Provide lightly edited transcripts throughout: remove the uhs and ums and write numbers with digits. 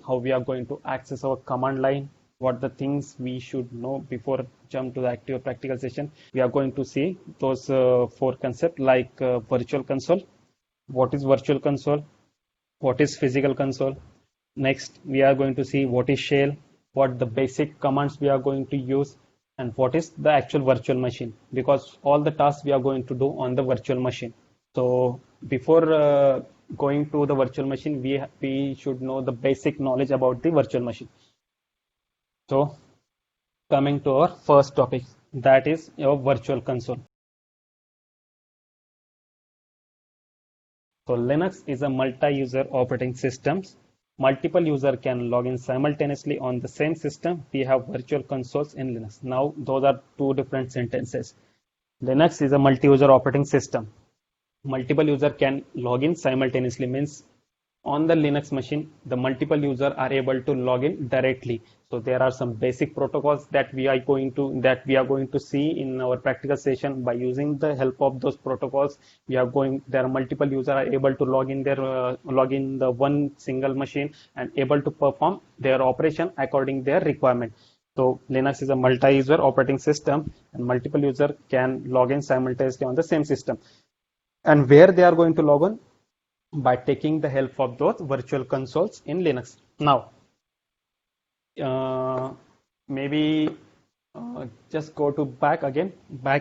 how we are going to access our command line, what the things we should know before jump to the active practical session. We are going to see those four concepts like virtual console. What is virtual console? What is physical console? Next, we are going to see what is shell, what the basic commands we are going to use, and what is the actual virtual machine, because all the tasks we are going to do on the virtual machine. So before going to the virtual machine, we should know the basic knowledge about the virtual machine. So coming to our first topic, that is your virtual console. So Linux is a multi-user operating system. Multiple users can log in simultaneously on the same system. We have virtual consoles in Linux. Now, those are two different sentences. Linux is a multi-user operating system. Multiple users can log in simultaneously, means on the Linux machine, the multiple users are able to log in directly. So there are some basic protocols that we are going to see in our practical session. By using the help of those protocols, there are multiple users are able to log in the one single machine and able to perform their operation according their requirement. So Linux is a multi-user operating system, and multiple users can log in simultaneously on the same system. And where they are going to log on? By taking the help of those virtual consoles in Linux. Now, maybe just go to back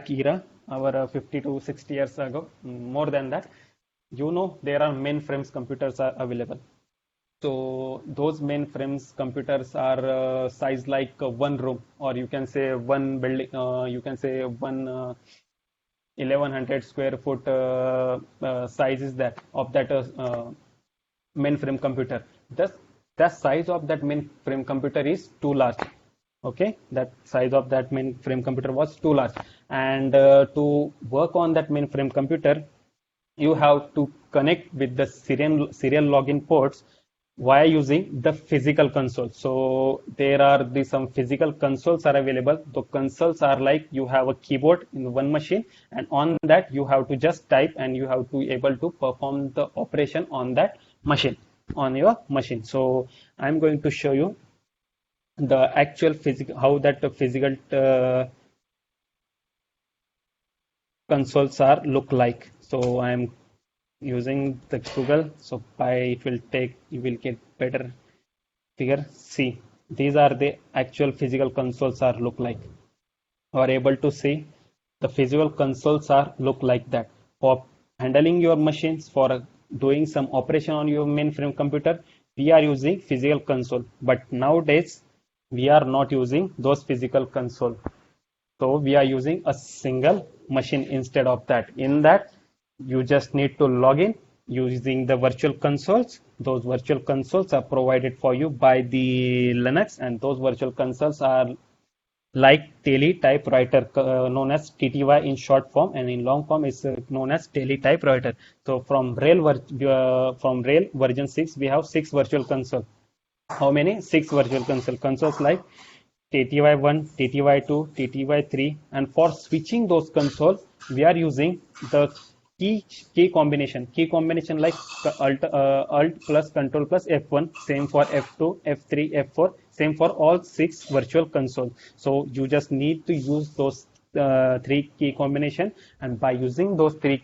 era, our 50 to 60 years ago, more than that. There are mainframes computers are available. So those mainframes computers are size like one room, or you can say one building, you can say one 1100 square foot size is that of that mainframe computer. The size of that mainframe computer is too large. Okay, that size of that mainframe computer was too large, and to work on that mainframe computer, you have to connect with the serial login ports via using the physical console. So there are some physical consoles are available. The consoles are like you have a keyboard in one machine, and on that you have to just type, and you have to be able to perform the operation on that machine, on your machine. So I'm going to show you the actual how that the physical consoles are look like. So I'm using the Google, so you will get better figure. See, these are the actual physical consoles are look like. You are able to see the physical consoles are look like that. For handling your machines, for doing some operation on your mainframe computer, we are using physical console. But nowadays, we are not using those physical console. So we are using a single machine instead of that. In that, you just need to log in using the virtual consoles. Those virtual consoles are provided for you by the Linux, and those virtual consoles are like Tele typewriter, known as TTY in short form, and in long form is known as Tele typewriter. So from RHEL version 6, we have 6 virtual console. How many? 6 virtual consoles like TTY1, TTY2, TTY3, and for switching those consoles, we are using the key combination like alt plus control plus F1, same for F2, F3, F4, same for all 6 virtual consoles. So you just need to use those 3 key combination, and by using those 3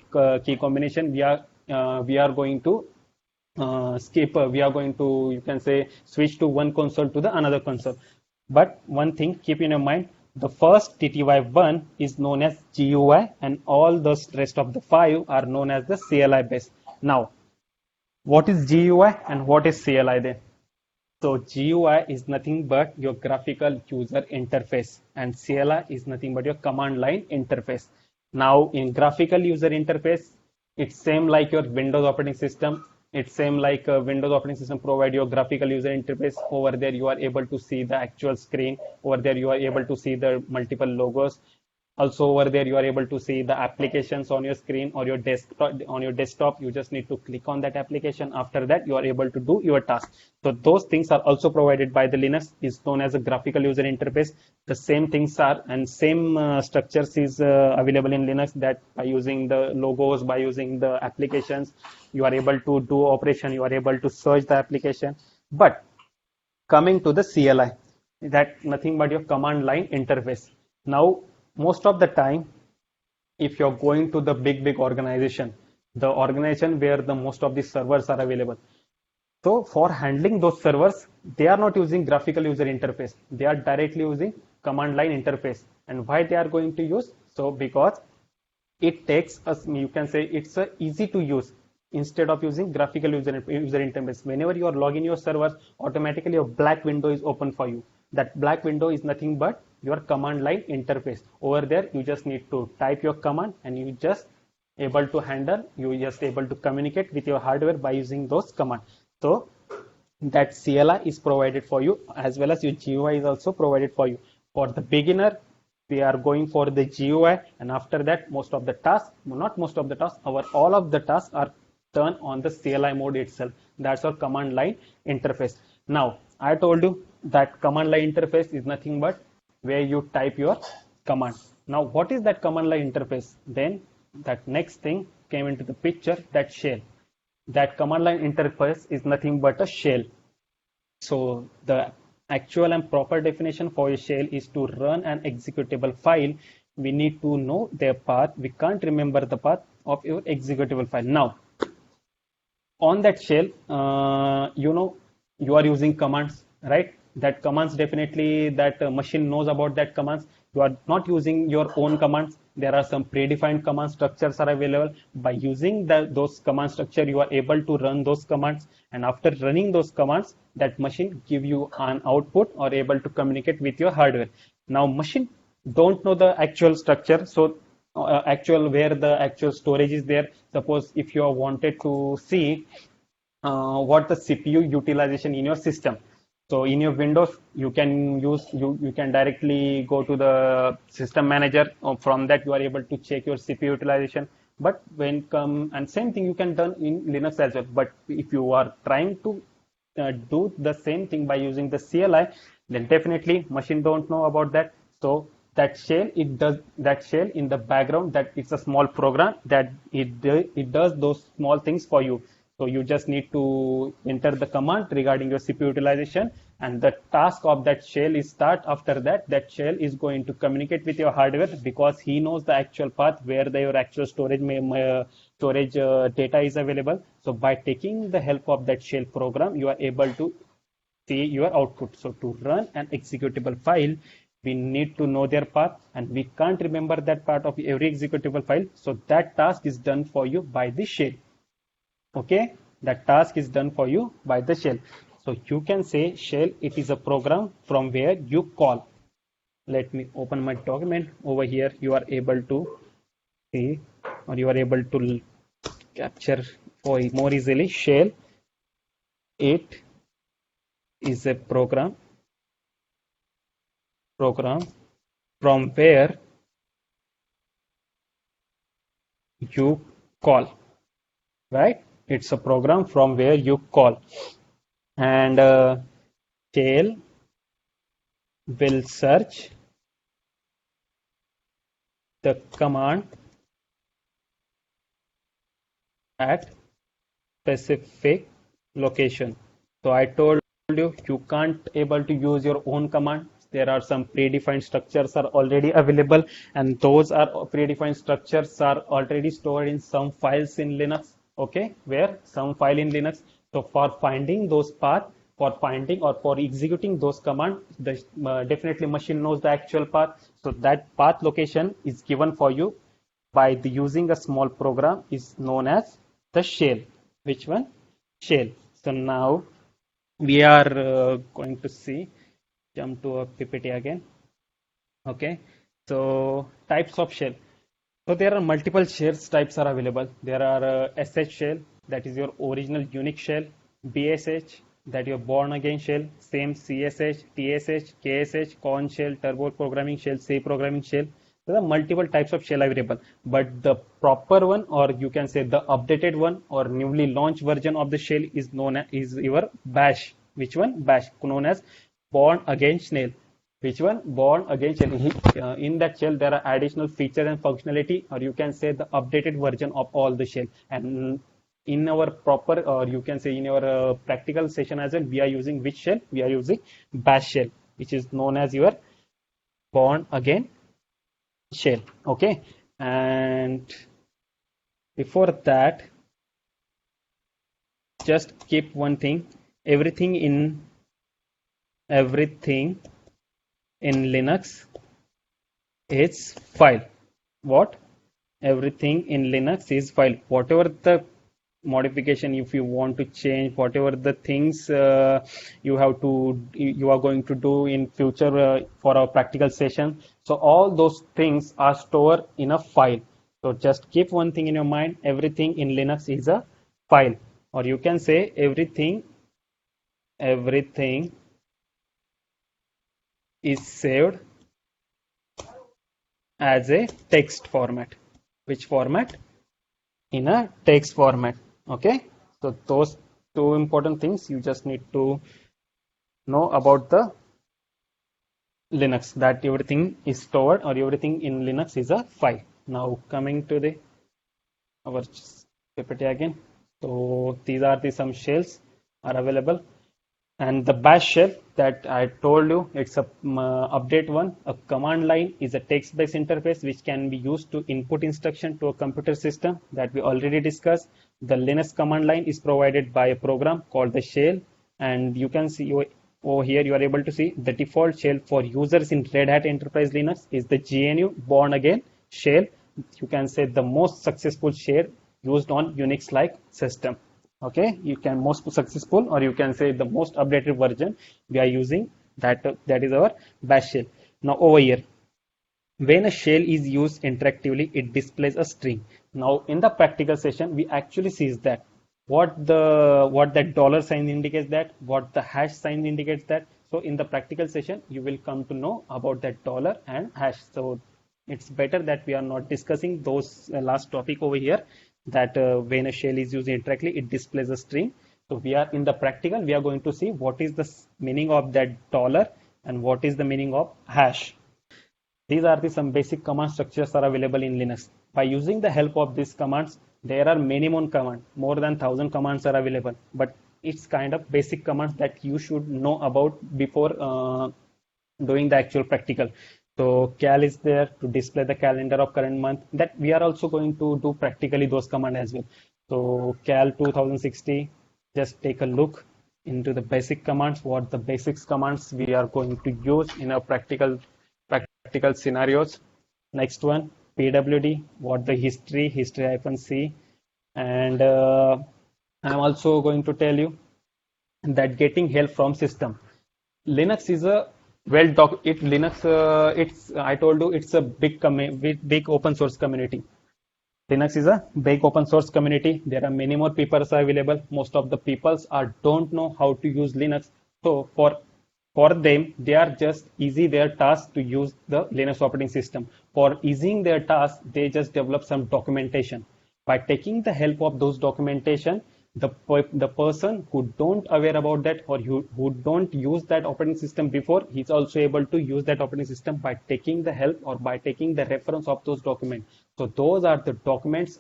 key combination, we are going to we are going to, you can say, switch to one console to the another console. But one thing, keep in your mind, the first TTY1 is known as GUI, and all the rest of the 5 are known as the CLI base. Now, what is GUI and what is CLI then? So GUI is nothing but your graphical user interface, and CLI is nothing but your command line interface. Now, in graphical user interface, it's same like your Windows operating system. It's same like Windows operating system provide your graphical user interface. Over there, you are able to see the actual screen. Over there, you are able to see the multiple logos. Also over there, you are able to see the applications on your screen or your desktop. On your desktop, you just need to click on that application. After that, you are able to do your task. So those things are also provided by the Linux, is known as a graphical user interface. The same things are and same structures is available in Linux, that by using the logos, by using the applications, you are able to do operation, you are able to search the application. But coming to the CLI, that nothing but your command line interface. Now, most of the time, if you're going to the big organization, the organization where the most of the servers are available, so for handling those servers, they are not using graphical user interface. They are directly using command line interface. And why they are going to use? So because it takes us, you can say it's easy to use instead of using graphical user interface. Whenever you are logging your servers, automatically a black window is open for you. That black window is nothing but your command line interface. Over there, you just need to type your command and you just able to handle, you just able to communicate with your hardware by using those commands. So that CLI is provided for you, as well as your GUI is also provided for you. For the beginner, we are going for the GUI, and after that, most of the tasks, not most of the tasks, all of the tasks are done on the CLI mode itself. That's our command line interface. Now, I told you that command line interface is nothing but where you type your command. Now, what is that command line interface? Then that next thing came into the picture, that shell. That command line interface is nothing but a shell. So the actual and proper definition for a shell is to run an executable file. We need to know their path. We can't remember the path of your executable file. Now, on that shell, you are using commands, right? That commands, definitely that machine knows about that commands. You are not using your own commands. There are some predefined command structures are available. By using those command structure, you are able to run those commands, and after running those commands, that machine give you an output or able to communicate with your hardware. Now machine don't know the actual structure, so actual where the actual storage is there. Suppose if you wanted to see what the CPU utilization in your system. So in your Windows, you can you can directly go to the system manager. From that, you are able to check your CPU utilization. But when come, and same thing you can done in Linux as well. But if you are trying to do the same thing by using the CLI, then definitely machine don't know about that. So that shell, it does that shell in the background, that it's a small program that it does those small things for you. So you just need to enter the command regarding your CPU utilization, and the task of that shell is start. After that, that shell is going to communicate with your hardware because he knows the actual path where your actual storage data is available. So by taking the help of that shell program, you are able to see your output. So to run an executable file, we need to know their path, and we can't remember that part of every executable file. So that task is done for you by the shell. Okay, that task is done for you by the shell. So you can say shell, it is a program from where you call. Let me open my document. Over here, you are able to see, or you are able to capture for more easily. Shell, it is a program from where you call, right? It's a program from where you call, and shell will search the command at specific location. So I told you, you can't able to use your own command. There are some predefined structures are already available, and those are predefined structures are already stored in some files in Linux. Okay, where some file in Linux. So for finding those path, for finding or for executing those commands, the definitely machine knows the actual path. So that path location is given for you by the using a small program is known as the shell. Which one? Shell. So now we are going to see, jump to a PPT again. Okay, so types of shell. So there are multiple shells types are available. There are SH shell, that is your original Unix shell, BSH, that your born again shell, same CSH, TSH, KSH, Korn shell, turbo programming shell, C programming shell. There are multiple types of shell available, but the proper one, or you can say the updated one or newly launched version of the shell is known as is your bash. Which one? Bash, known as born again shell. Which one? Born again shell. In that shell, there are additional features and functionality, or you can say the updated version of all the shell. And in our proper, or you can say in your practical session as well, we are using which shell? We are using bash shell, which is known as your born again shell. Okay, and before that, just keep one thing: everything in Linux is file. What? Everything in Linux is file. Whatever the modification, if you want to change, whatever the things you are going to do in future for our practical session, so all those things are stored in a file. So just keep one thing in your mind: everything in Linux is a file, or you can say everything is saved as a text format. Which format? In a text format. Okay, so those two important things you just need to know about the Linux, that everything is stored, or everything in Linux is a file. Now coming to the our PPT again. So these are the some shells are available, and the bash shell that I told you, it's a update one. A command line is a text-based interface which can be used to input instruction to a computer system, that we already discussed. The Linux command line is provided by a program called the shell, and you can see over here you are able to see the default shell for users in Red Hat Enterprise Linux is the GNU Born Again shell. You can say the most successful shell used on Unix-like system. Okay, you can most successful, or you can say the most updated version we are using, that is our bash shell. Now over here, when a shell is used interactively, it displays a string. Now in the practical session, we actually sees that what that dollar sign indicates, that what the hash sign indicates, that. So in the practical session, you will come to know about that dollar and hash. So it's better that we are not discussing those last topic over here, that when a shell is used interactively, it displays a string. So we are in the practical, we are going to see what is the meaning of that dollar and what is the meaning of hash. These are the some basic command structures are available in Linux. By using the help of these commands, there are many more commands, more than 1,000 commands are available, but it's kind of basic commands that you should know about before doing the actual practical. So cal is there to display the calendar of current month, that we are also going to do practically those commands as well. So cal 2060, just take a look into the basic commands, what the basics commands we are going to use in our practical scenarios. Next one, pwd, what the history -c, and I'm also going to tell you that getting help from system. Linux is a I told you it's a big open source community. Linux is a big open source community. There are many more people available. Most of the people don't know how to use Linux. So for them, they are just easy their task to use the Linux operating system. For easing their task, they just develop some documentation. By taking the help of those documentation, the person who don't aware about that, or who don't use that operating system before, he's also able to use that operating system by taking the help or by taking the reference of those documents. So those are the documents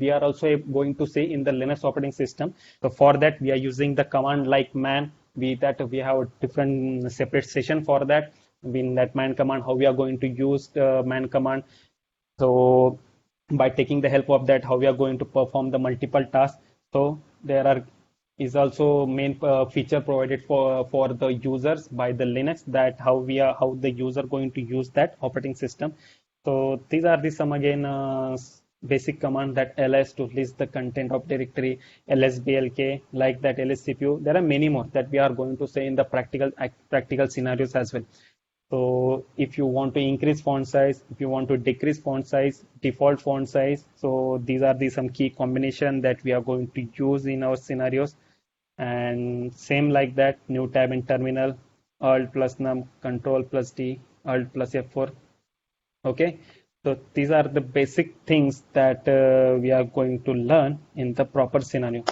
we are also going to see in the Linux operating system. So for that, we are using the command like man. We have a different separate session for that. In that man command, how we are going to use the man command. So by taking the help of that, how we are going to perform the multiple tasks. So there is also main feature provided for the users by the Linux, that how the user going to use that operating system. So these are the some again basic command, that ls to list the content of directory, lsblk, like that lscpu. There are many more that we are going to say in the practical scenarios as well. So if you want to increase font size, if you want to decrease font size, default font size, so these are the some key combination that we are going to use in our scenarios. And same like that, new tab in terminal, alt plus num, control plus d, alt plus f4. Okay, so these are the basic things that we are going to learn in the proper scenario.